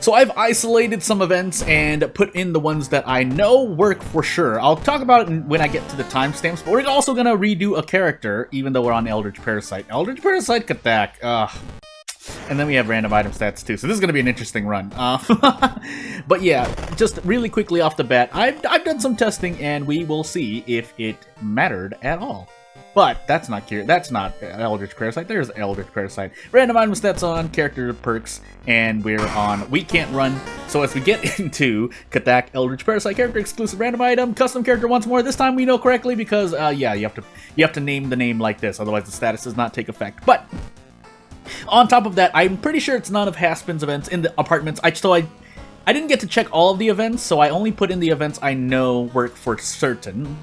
So I've isolated some events and put in the ones that I know work for sure. I'll talk about it when I get to the timestamps, but we're also gonna redo a character, even though we're on Eldritch Parasite. Eldritch Parasite attack, and then we have random item stats too, so this is gonna be an interesting run. But yeah, just really quickly off the bat, I've done some testing, and we will see if it mattered at all. But that's not Eldritch Parasite. There's Eldritch Parasite. Random item stats on, character perks, and we're on We Can't Run. So as we get into Katak, Eldritch Parasite, character exclusive random item, custom character once more. This time we know correctly because yeah, you have to name the name like this, otherwise the status does not take effect. But on top of that, I'm pretty sure it's none of Haspin's events in the apartments. I didn't get to check all of the events, so I only put in the events I know work for certain.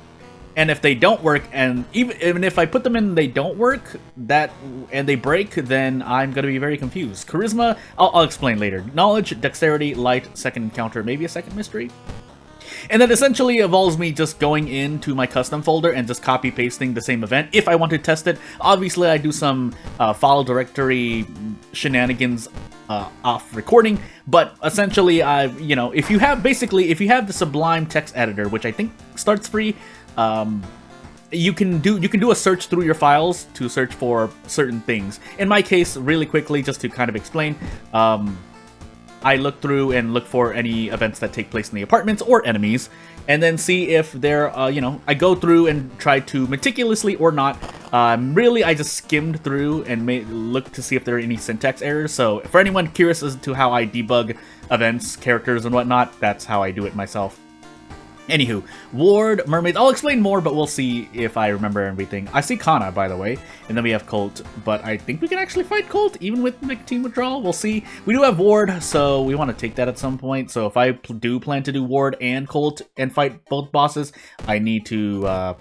And if they don't work, and even if I put them in and they don't work, and they break, then I'm going to be very confused. Charisma, I'll explain later. Knowledge, Dexterity, Light, Second Encounter, maybe a Second Mystery. And that essentially involves me just going into my custom folder and just copy-pasting the same event if I want to test it. Obviously, I do some file directory shenanigans off recording, but essentially, if you have the Sublime text editor, which I think starts free, you can do a search through your files to search for certain things. In my case, really quickly, just to kind of explain, I look through and look for any events that take place in the apartments or enemies, and then see if they're, I go through and try to meticulously or not. Really, I just skimmed through and look to see if there are any syntax errors. So for anyone curious as to how I debug events, characters, and whatnot, that's how I do it myself. Anywho, Ward, Mermaids, I'll explain more, but we'll see if I remember everything. I see Kana, by the way, and then we have Colt, but I think we can actually fight Colt, even with team withdrawal. We'll see. We do have Ward, so we want to take that at some point, so if I do plan to do Ward and Colt and fight both bosses, I need to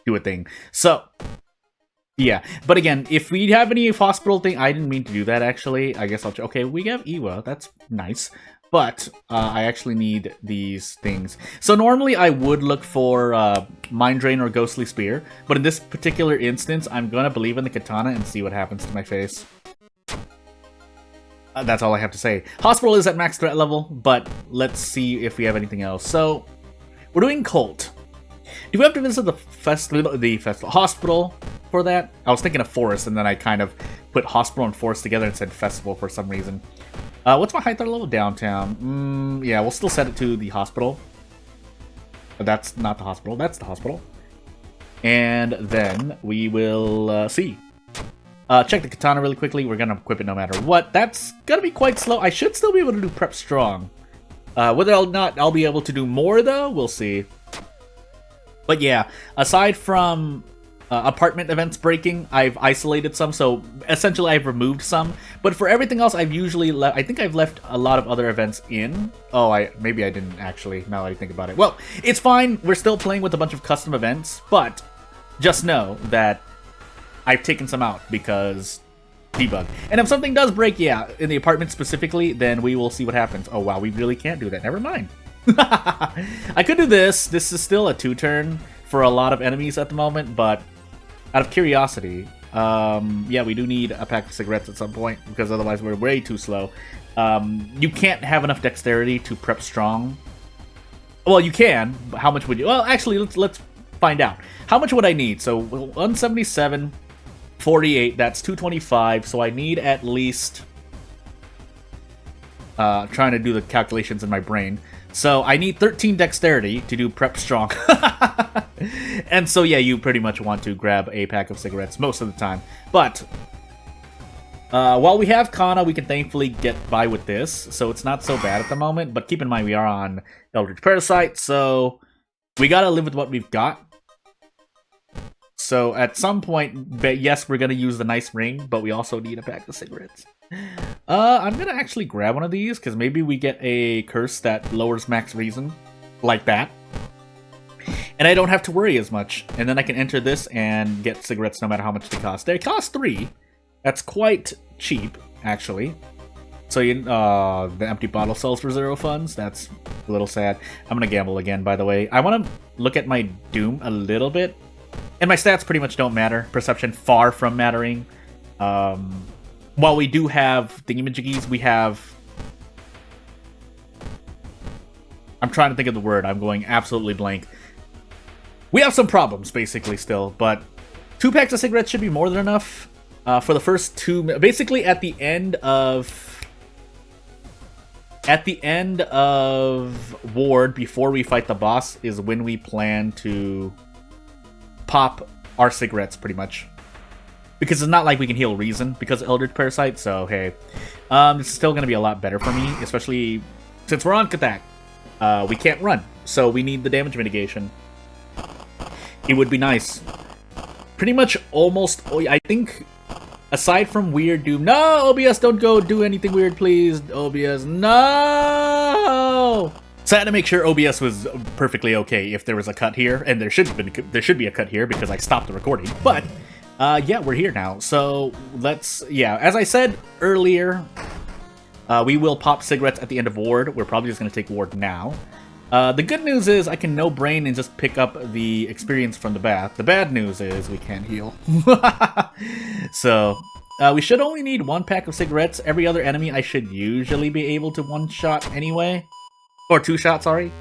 do a thing. So, yeah, but again, if we have any hospital thing, I didn't mean to do that, actually. I guess okay, we have Iwa, that's nice. But I actually need these things. So normally I would look for Mind Drain or Ghostly Spear, but in this particular instance, I'm gonna believe in the katana and see what happens to my face. That's all I have to say. Hospital is at max threat level, but let's see if we have anything else. So we're doing Colt. Do we have to visit the hospital for that? I was thinking of forest, and then I kind of put hospital and forest together and said festival for some reason. What's my high threat level? Downtown. Yeah, we'll still set it to the hospital. But that's not the hospital. That's the hospital. And then we will see. Check the katana really quickly. We're going to equip it no matter what. That's going to be quite slow. I should still be able to do prep strong. Whether or not I'll be able to do more, though, we'll see. But yeah, aside from apartment events breaking, I've isolated some, so essentially I've removed some. But for everything else, I've usually I think I've left a lot of other events in. Oh, maybe I didn't actually, now that I think about it. Well, it's fine. We're still playing with a bunch of custom events, but just know that I've taken some out because debug. And if something does break, yeah, in the apartment specifically, then we will see what happens. Oh, wow, we really can't do that. Never mind. I could do this. This is still a 2-turn for a lot of enemies at the moment, but out of curiosity, yeah, we do need a pack of cigarettes at some point, because otherwise we're way too slow. You can't have enough dexterity to prep strong. Well, you can, but how much would you? Well, actually, let's find out. How much would I need? So 177, 48, that's 225, so I need at least... trying to do the calculations in my brain. So I need 13 dexterity to do prep strong. And so yeah, you pretty much want to grab a pack of cigarettes most of the time. But while we have Kana, we can thankfully get by with this, so it's not so bad at the moment. But keep in mind, we are on Eldritch Parasite, so we gotta live with what we've got. So at some point, yes, we're gonna use the nice ring, but we also need a pack of cigarettes. I'm gonna actually grab one of these, because maybe we get a curse that lowers max reason, like that. And I don't have to worry as much. And then I can enter this and get cigarettes no matter how much they cost. They cost 3. That's quite cheap, actually. So the empty bottle sells for 0 funds. That's a little sad. I'm gonna gamble again, by the way. I want to look at my Doom a little bit. And my stats pretty much don't matter. Perception far from mattering. While we do have thingamajiggies, we have trying to think of the word. I'm going absolutely blank. We have some problems, basically, still, but 2 packs of cigarettes should be more than enough for the first 2. Basically, at the end of Ward, before we fight the boss, is when we plan to pop our cigarettes, pretty much. Because it's not like we can heal Reason because of Eldritch Parasite, so hey. This is still going to be a lot better for me, especially since we're on Katak. We can't run, so we need the damage mitigation. It would be nice. Pretty much almost, I think, aside from Weird Doom. No, OBS, don't go do anything weird, please. OBS, no! So I had to make sure OBS was perfectly okay if there was a cut here, and there should be a cut here because I stopped the recording. But yeah, we're here now. So as I said earlier, we will pop cigarettes at the end of Ward. We're probably just going to take Ward now. The good news is I can no brain and just pick up the experience from the bath. The bad news is we can't heal. So we should only need 1 pack of cigarettes. Every other enemy I should usually be able to 1-shot anyway. Or 2-shot, sorry.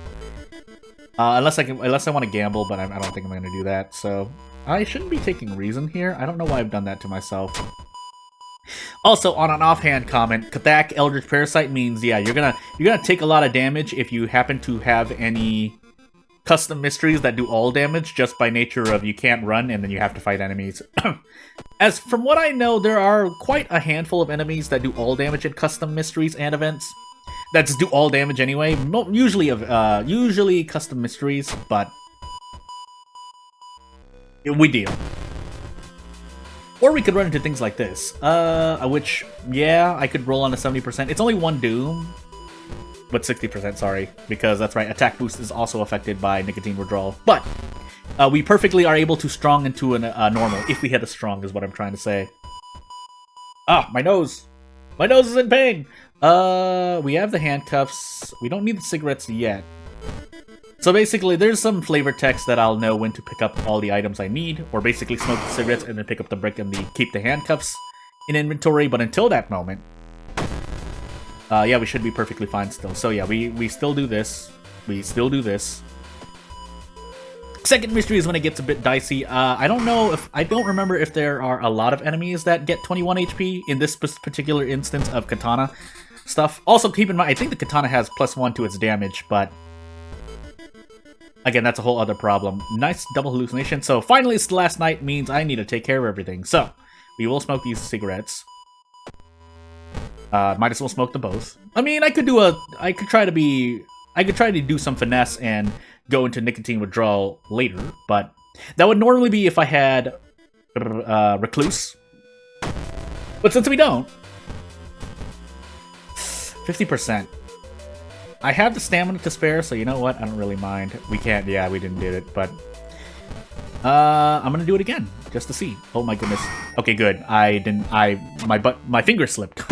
Unless I want to gamble, but I don't think I'm going to do that. So I shouldn't be taking Reason here. I don't know why I've done that to myself. Also, on an offhand comment, Kathak Eldritch Parasite means, yeah, you're gonna take a lot of damage if you happen to have any custom mysteries that do all damage just by nature of you can't run and then you have to fight enemies. As from what I know, there are quite a handful of enemies that do all damage in custom mysteries and events. That just do all damage anyway. Usually custom mysteries, but we deal. Or we could run into things like this, which, yeah, I could roll on a 70%. It's only 1 Doom, but 60%, sorry, because that's right, attack boost is also affected by nicotine withdrawal. But we perfectly are able to strong into a normal, if we hit a strong, is what I'm trying to say. Ah, my nose! My nose is in pain! We have the handcuffs. We don't need the cigarettes yet. So basically, there's some flavor text that I'll know when to pick up all the items I need, or basically smoke the cigarettes and then pick up the brick and keep the handcuffs in inventory. But until that moment, yeah, we should be perfectly fine still. So yeah, we still do this. We still do this. Second mystery is when it gets a bit dicey. I don't remember if there are a lot of enemies that get 21 HP in this particular instance of katana stuff. Also, keep in mind, I think the katana has +1 to its damage, but again, that's a whole other problem. Nice double hallucination. So finally, it's the last night means I need to take care of everything. So we will smoke these cigarettes. Might as well smoke them both. I mean, I could try to do some finesse and go into nicotine withdrawal later, but that would normally be if I had Recluse. But since we don't, 50%. I have the stamina to spare, so you know what? I don't really mind. We can't. Yeah, we didn't do it, but I'm gonna do it again just to see. Oh my goodness. Okay, good. My finger slipped.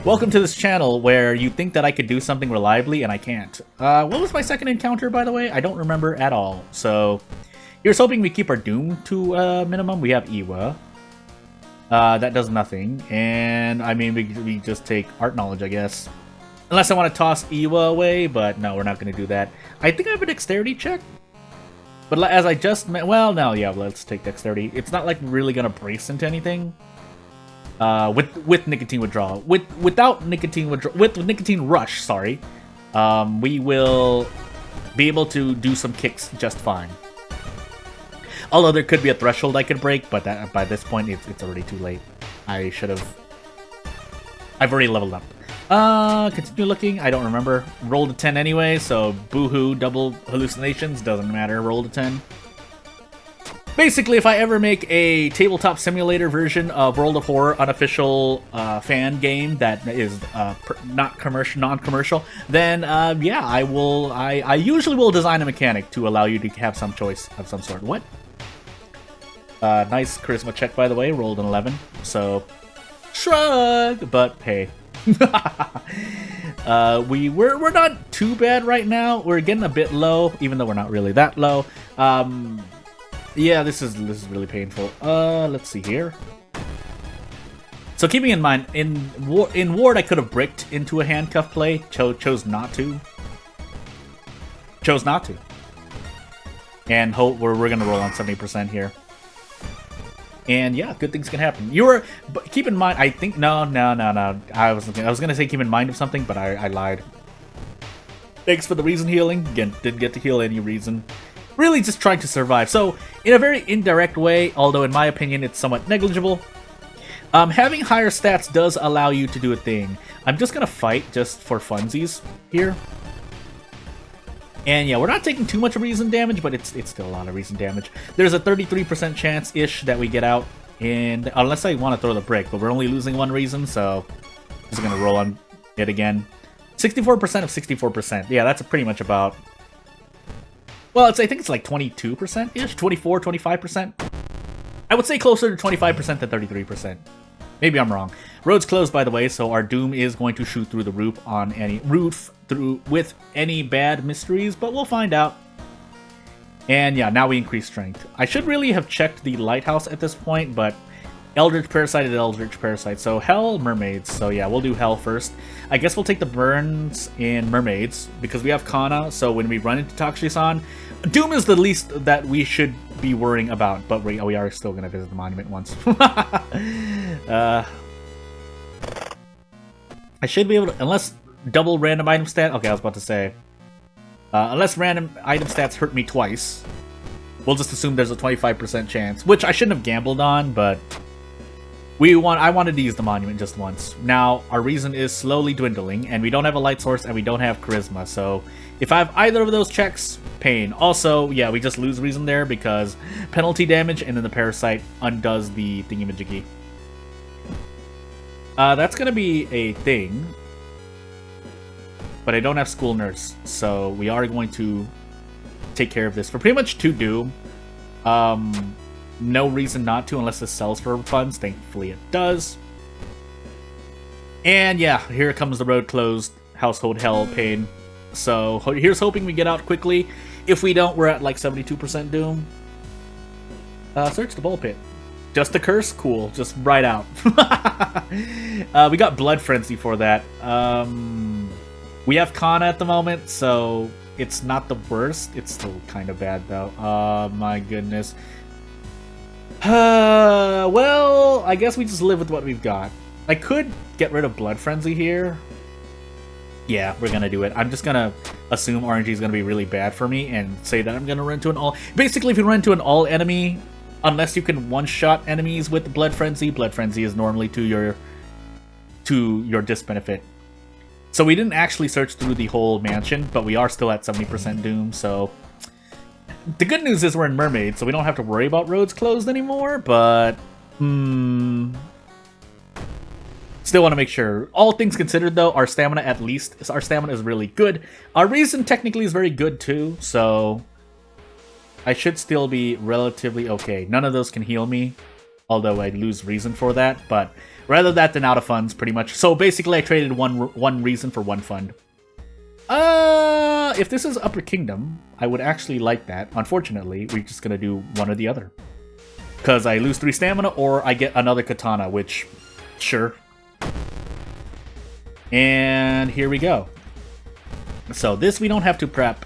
Welcome to this channel where you think that I could do something reliably and I can't. What was my second encounter, by the way? I don't remember at all. So here's hoping we keep our Doom to minimum. We have Iwa. That does nothing, and I mean we just take Art Knowledge, I guess. Unless I want to toss Iwa away, but no, we're not going to do that. I think I have a dexterity check. But as I just well, no, yeah, let's take dexterity. It's not like really going to brace into anything. With nicotine withdrawal. With nicotine rush, sorry. We will be able to do some kicks just fine. Although there could be a threshold I could break, but by this point it's already too late. I've already leveled up. Continue looking. I don't remember. Rolled a 10 anyway, so boohoo, double hallucinations, doesn't matter. Rolled a 10. Basically, if I ever make a tabletop simulator version of World of Horror unofficial fan game that is non-commercial, then yeah, I usually will design a mechanic to allow you to have some choice of some sort. What? Nice charisma check, by the way. Rolled an 11, so shrug. But hey. We're not too bad right now. We're getting a bit low, even though we're not really that low. Yeah, this is really painful. Let's see here. So keeping in mind, in Ward I could have bricked into a handcuff play. Chose not to. chose not to. And hope we're going to roll on 70% here. And yeah, good things can happen. But keep in mind, I think, no. I was going to say keep in mind of something, but I lied. Thanks for the reason healing. Again, didn't get to heal any reason. Really just trying to survive. So, in a very indirect way, although in my opinion it's somewhat negligible, having higher stats does allow you to do a thing. I'm just going to fight just for funsies here. And yeah, we're not taking too much reason damage, but it's still a lot of reason damage. There's a 33% chance-ish that we get out, and unless I want to throw the brick, but we're only losing one reason, so I'm just going to roll on it again. 64% of 64%. Yeah, that's pretty much about... Well, I think it's like 22%-ish? 24, 25%? I would say closer to 25% than 33%. Maybe I'm wrong. Road's closed, by the way, so our Doom is going to shoot through the roof on any with any bad mysteries, but we'll find out. And yeah, now we increase strength. I should really have checked the lighthouse at this point, but Eldritch Parasite and Eldritch Parasite. So Hell, Mermaids. So yeah, we'll do Hell first. I guess we'll take the burns in Mermaids because we have Kana. So when we run into Takshisan, Doom is the least that we should be worrying about, but we are still going to visit the monument once. I should be able to, unless double random item stat. Okay, I was about to say, unless random item stats hurt me twice, we'll just assume there's a 25% chance, which I shouldn't have gambled on, but I wanted to use the monument just once. Now, our reason is slowly dwindling, and we don't have a light source, and we don't have charisma, so if I have either of those checks, pain. Also, yeah, we just lose reason there because penalty damage, and then the parasite undoes the thingamajiggy. That's gonna be a thing, but I don't have school nurse, so we are going to take care of this for pretty much 2 Doom. No reason not to unless this sells for funds. Thankfully it does. And yeah, here comes the road closed. Household hell pain. So here's hoping we get out quickly. If we don't, we're at like 72% Doom. Search the bowl pit. Just a curse? Cool. Just right out. We got Blood Frenzy for that. We have Kana at the moment, so it's not the worst. It's still kind of bad though. Oh my goodness. Well, I guess we just live with what we've got. I could get rid of Blood Frenzy here. Yeah, we're gonna do it. I'm just gonna assume RNG is gonna be really bad for me and say that I'm gonna run into an all... Basically, if you run into an all enemy, unless you can one-shot enemies with Blood Frenzy is normally to your disbenefit. So we didn't actually search through the whole mansion, but we are still at 70% Doom, so... The good news is we're in Mermaid, so we don't have to worry about roads closed anymore, but... Still want to make sure. All things considered, though, our stamina is really good. Our reason technically is very good, too, so... I should still be relatively okay. None of those can heal me, although I lose reason for that, but rather that than out of funds, pretty much. So basically, I traded one reason for 1 fund. If this is Upper Kingdom, I would actually like that. Unfortunately, we're just gonna do one or the other. Because I lose 3 stamina, or I get another katana, which, sure. And here we go. So this we don't have to prep.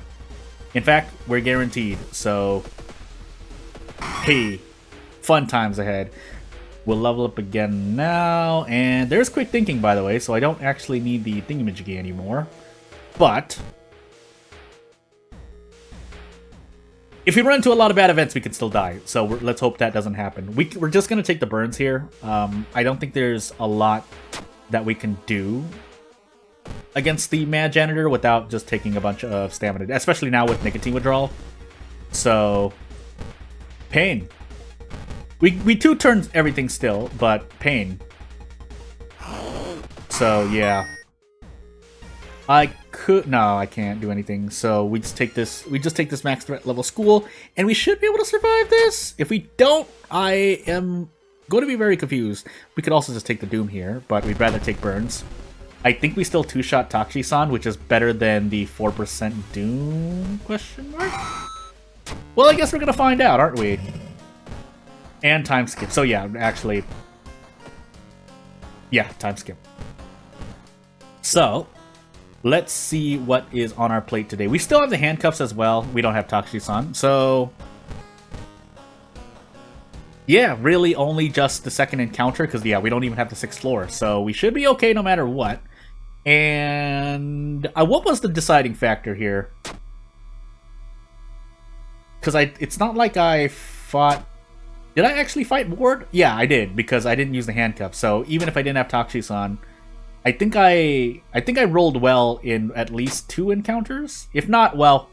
In fact, we're guaranteed, so... Hey, fun times ahead. We'll level up again now, and there's quick thinking, by the way, so I don't actually need the thingamajiggy anymore. But... if we run into a lot of bad events, we could still die, so let's hope that doesn't happen. We're just going to take the burns here. I don't think there's a lot that we can do against the Mad Janitor without just taking a bunch of stamina, especially now with nicotine withdrawal. So, pain. We 2-turn everything still, but pain. So, yeah. No, I can't do anything. So we just take this max threat level school, and we should be able to survive this. If we don't, I am going to be very confused. We could also just take the Doom here, but we'd rather take burns. I think we still 2-shot Takshisan, which is better than the 4% Doom, question mark? Well, I guess we're going to find out, aren't we? And time skip. So yeah, actually... yeah, time skip. So, let's see what is on our plate today. We still have the handcuffs as well. We don't have Takushi-san, so... yeah, really only just the second encounter, because, yeah, we don't even have the 6th floor. So we should be okay no matter what. And what was the deciding factor here? Because it's not like I fought... did I actually fight Ward? Yeah, I did, because I didn't use the handcuffs. So even if I didn't have Takushi-san, I think I rolled well in at least 2 encounters. If not, well,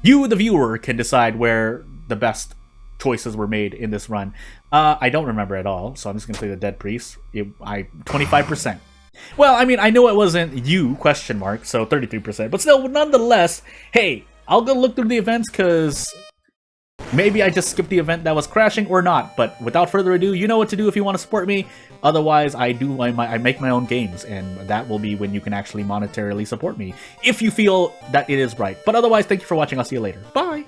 you, the viewer, can decide where the best choices were made in this run. I don't remember at all, so I'm just gonna say the Dead Priest. 25%. Well, I mean, I know it wasn't you, question mark, so 33%. But still, nonetheless, hey, I'll go look through the events, because maybe I just skipped the event that was crashing or not. But without further ado, you know what to do if you want to support me. Otherwise, I make my own games, and that will be when you can actually monetarily support me, if you feel that it is right. But otherwise, thank you for watching. I'll see you later. Bye!